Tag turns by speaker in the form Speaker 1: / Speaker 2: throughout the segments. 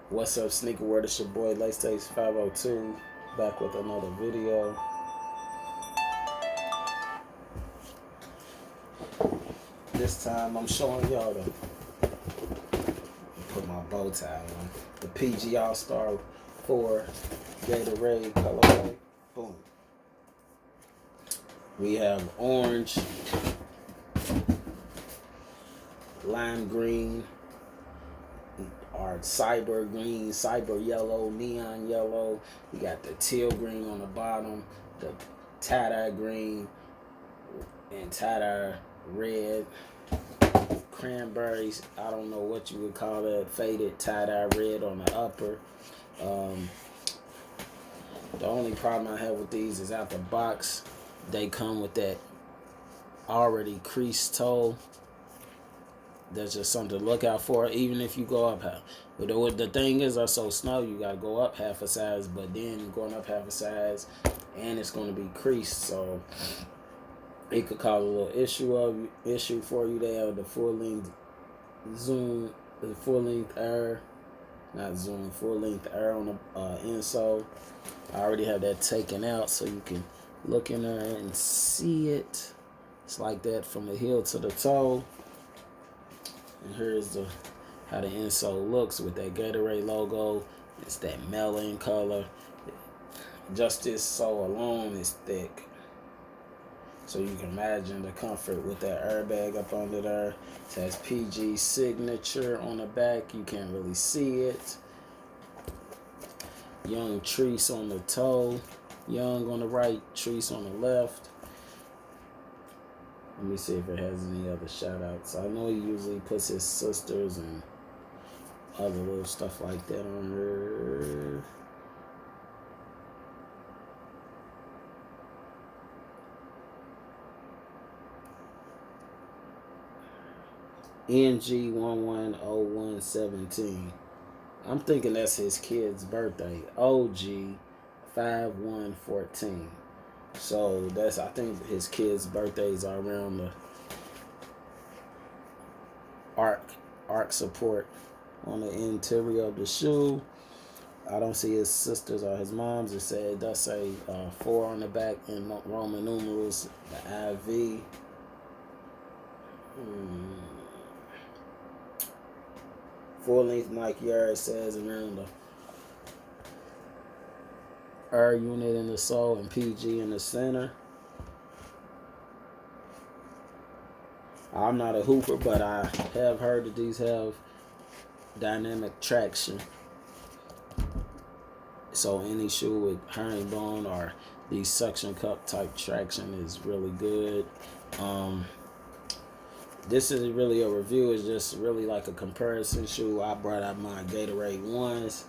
Speaker 1: What's up, Sneaker World? It's your boy Lace 502, back with another video. This time I'm showing y'all put my bow tie on, the PG ALLSTAR 4 Gatorade colorway. Boom. We have orange, lime green, our cyber green, cyber yellow, neon yellow. We got the teal green on the bottom, the tie-dye green, and tie-dye red, cranberries. I don't know what you would call that, faded tie-dye red on the upper. The only problem I have with these is out the box, they come with that already creased toe. That's just something to look out for, even if you go up half. But the thing is, also snow, you gotta go up half a size, but then going up half a size, and it's gonna be creased, so it could cause a little issue for you. They have the full length air, not zoom, full length air on the insole. I already have that taken out, so you can look in there and see it. It's like that from the heel to the toe. And here's how the insole looks with that Gatorade logo. It's that melon color. Just this sole alone is thick. So you can imagine the comfort with that airbag up under there. It has PG signature on the back. You can't really see it. Young Treese on the toe. Young on the right, Treese on the left. Let me see if it has any other shout outs. I know he usually puts his sisters and other little stuff like that on her. NG110117. I'm thinking that's his kid's birthday. OG 5114. So I think his kids' birthdays are around the arc support on the interior of the shoe. I don't see his sisters or his moms. It does say 4 on the back in Roman numerals, the IV. Full length Nike Air, it says around the air unit in the sole and PG in the center. I'm not a hooper, but I have heard that these have dynamic traction. So any shoe with herringbone or these suction cup type traction is really good. This isn't really a review, it's just really like a comparison shoe. I brought out my Gatorade ones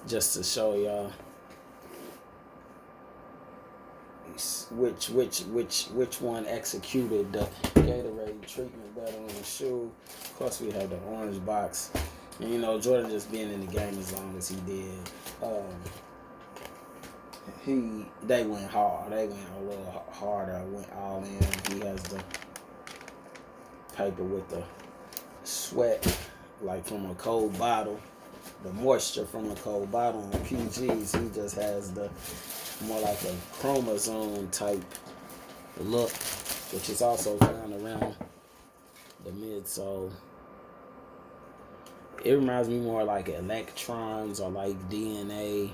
Speaker 1: just to show y'all which one executed the Gatorade treatment better on the shoe. Of course, we have the orange box, and you know, Jordan just being in the game as long as he did, they went hard. They went a little harder. Went all in. He has the paper with the sweat, like from a cold bottle, the moisture from a cold bottle. On PGs, he just has the more like a chromosome type look, which is also found around the midsole. It reminds me more like electrons or like DNA,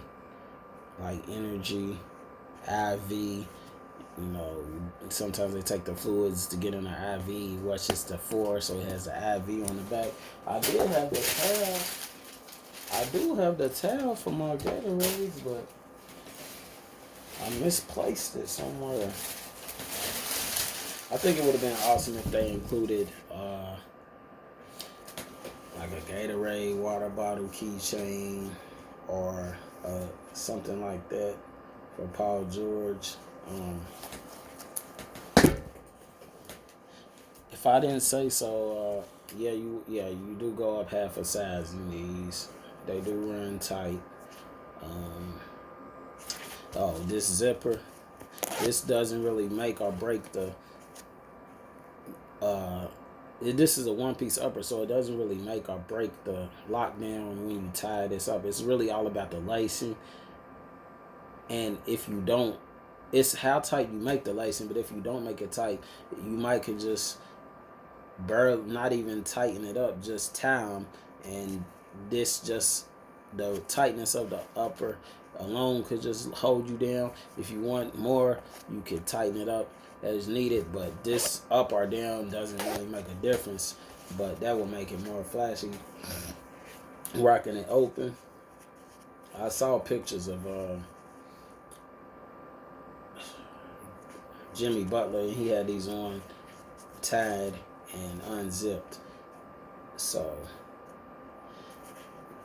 Speaker 1: like energy, IV. You know, sometimes they take the fluids to get in the IV. Watch, it's the 4, so it has the IV on the back. I do have the towel for my Gatorades, but I misplaced it somewhere. I think it would have been awesome if they included like a Gatorade water bottle keychain or something like that for Paul George. If I didn't say so, you do go up half a size in these. They do run tight. This zipper, this doesn't really make or break the this is a one-piece upper, so it doesn't really make or break the lockdown when you tie this up. It's really all about the lacing. And if you don't, it's how tight you make the lacing, but if you don't make it tight, you might could just not even tighten it up, just tie them, and this just, the tightness of the upper alone could just hold you down. If you want more, you could tighten it up as needed, but this up or down doesn't really make a difference, but that will make it more flashy. Rocking it open, I saw pictures of Jimmy Butler, and he had these on tied and unzipped. So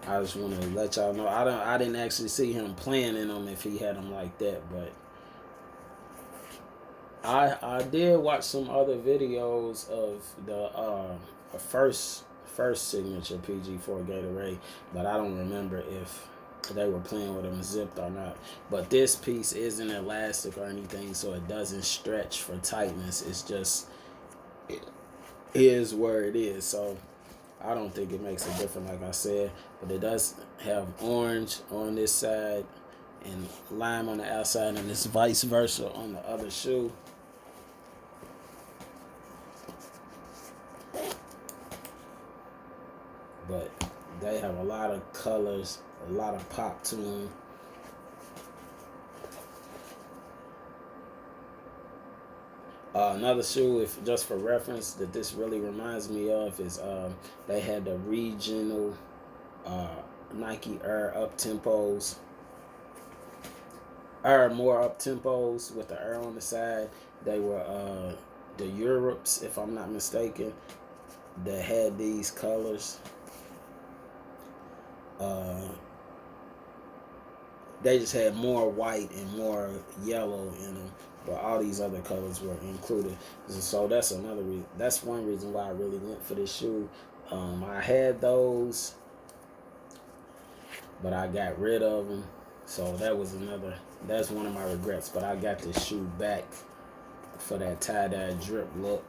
Speaker 1: I just want to let y'all know, I didn't actually see him playing in them if he had them like that, but I did watch some other videos of the first signature PG4 Gatorade, but I don't remember if they were playing with them zipped or not. But this piece isn't elastic or anything, so it doesn't stretch for tightness. It's just, it is where it is. So I don't think it makes a difference, like I said. But it does have orange on this side and lime on the outside, and it's vice versa on the other shoe. But they have a lot of colors, a lot of pop to them. Another shoe, if just for reference, that this really reminds me of is they had the regional Nike Air up tempos, more up tempos with the Air on the side. They were the Europes, if I'm not mistaken, that had these colors. They just had more white and more yellow in them, but all these other colors were included. So that's another reason. That's one reason why I really went for this shoe. I had those, but I got rid of them. So that's one of my regrets. But I got this shoe back for that tie-dye drip look.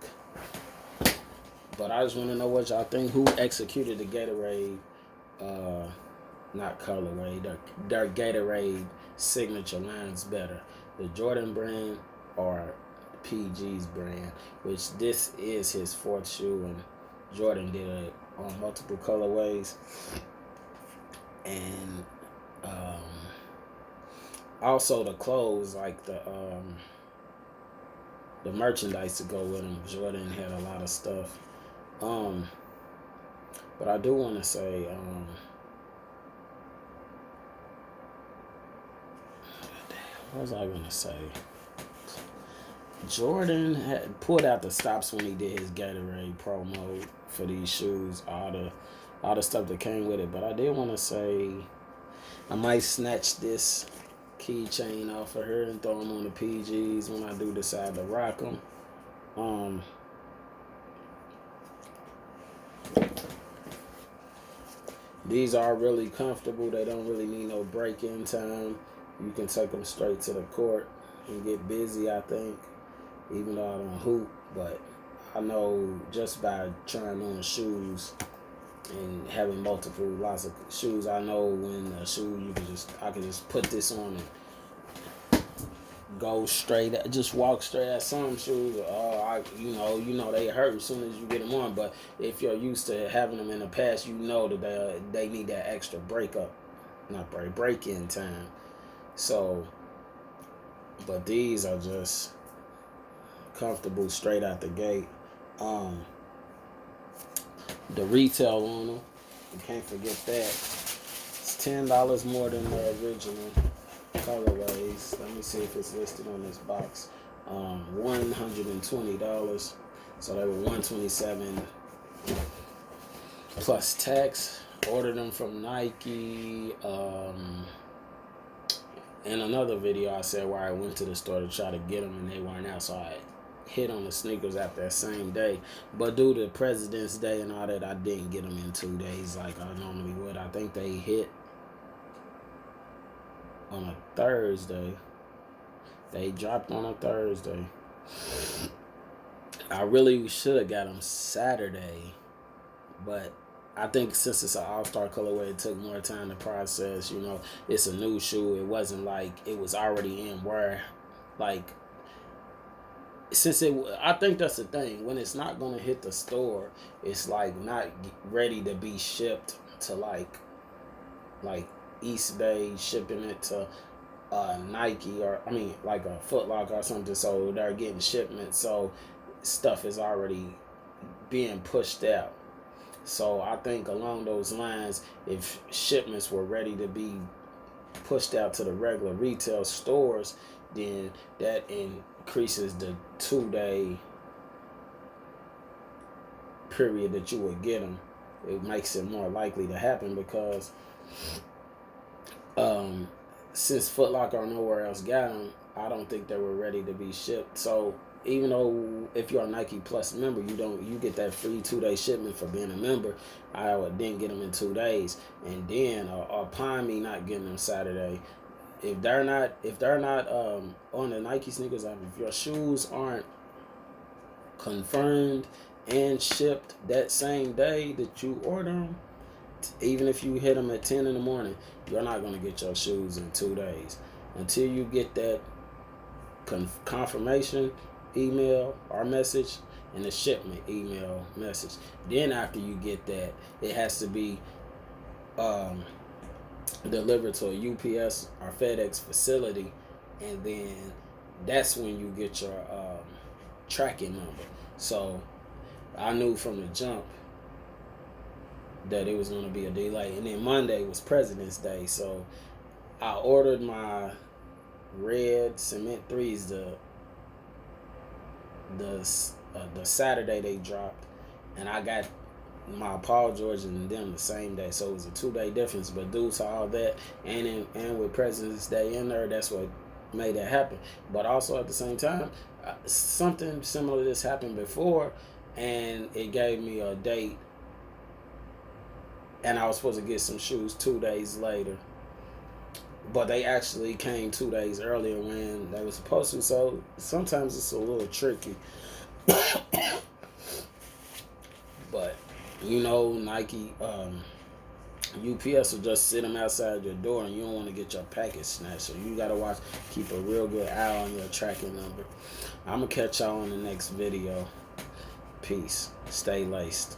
Speaker 1: But I just want to know what y'all think. Who executed the Gatorade? Not colorway, their Gatorade signature lines better, the Jordan brand or PG's brand, which this is his fourth shoe, and Jordan did it on multiple colorways. And also the clothes, like the merchandise to go with them. Jordan had a lot of stuff. But I do want to say, what was I gonna say? Jordan had pulled out the stops when he did his Gatorade promo for these shoes, all the stuff that came with it. But I did want to say, I might snatch this keychain off of her and throw them on the PGs when I do decide to rock them. These are really comfortable. They don't really need no break-in time. You can take them straight to the court and get busy, I think, even though I don't hoop. But I know just by trying on shoes and having lots of shoes, I know when a shoe I can just put this on and go straight, just walk straight at some shoes. You know they hurt as soon as you get them on. But if you're used to having them in the past, you know that they need that extra break-in time. So, but these are just comfortable straight out the gate. The retail on them, you can't forget that. It's $10 more than the original colorways. Let me see if it's listed on this box. $120. So they were $127 plus tax. Ordered them from Nike. In another video, I said where I went to the store to try to get them and they weren't out, so I hit on the sneakers after that same day. But due to President's Day and all that, I didn't get them in 2 days like I normally would. I think they hit on a Thursday. They dropped on a Thursday. I really should have got them Saturday, but I think since it's an all-star colorway, it took more time to process. You know, it's a new shoe. It wasn't like it was already in wear. Like, I think that's the thing. When it's not gonna hit the store, it's like not ready to be shipped to like East Bay, shipping it to Nike, or I mean like a Foot Locker or something. So they're getting shipments. So stuff is already being pushed out. So I think along those lines, if shipments were ready to be pushed out to the regular retail stores, then that increases the 2-day period that you would get them. It makes it more likely to happen because since Foot Locker or nowhere else got them, I don't think they were ready to be shipped. So even though if you're a Nike Plus member, you get that free 2-day shipment for being a member. I would then get them in 2 days, and then upon me not getting them Saturday, if they're not on the Nike sneakers app, if your shoes aren't confirmed and shipped that same day that you order them, even if you hit them at 10 in the morning, you're not going to get your shoes in 2 days until you get that confirmation email or message and the shipment email message. Then after you get that, it has to be delivered to a UPS or FedEx facility, and then that's when you get your tracking number. So I knew from the jump that it was going to be a delay. And then Monday was President's Day, so I ordered my red cement 3s the Saturday they dropped, and I got my Paul George and them the same day. So it was a 2-day difference, but due to all that and with President's Day in there, that's what made that happen. But also at the same time, something similar to this happened before, and it gave me a date, and I was supposed to get some shoes 2 days later, but they actually came 2 days earlier when they were supposed to. So sometimes it's a little tricky. But you know, Nike, UPS will just sit them outside your door, and you don't want to get your package snatched. So you gotta keep a real good eye on your tracking number. I'm gonna catch y'all on the next video. Peace. Stay laced.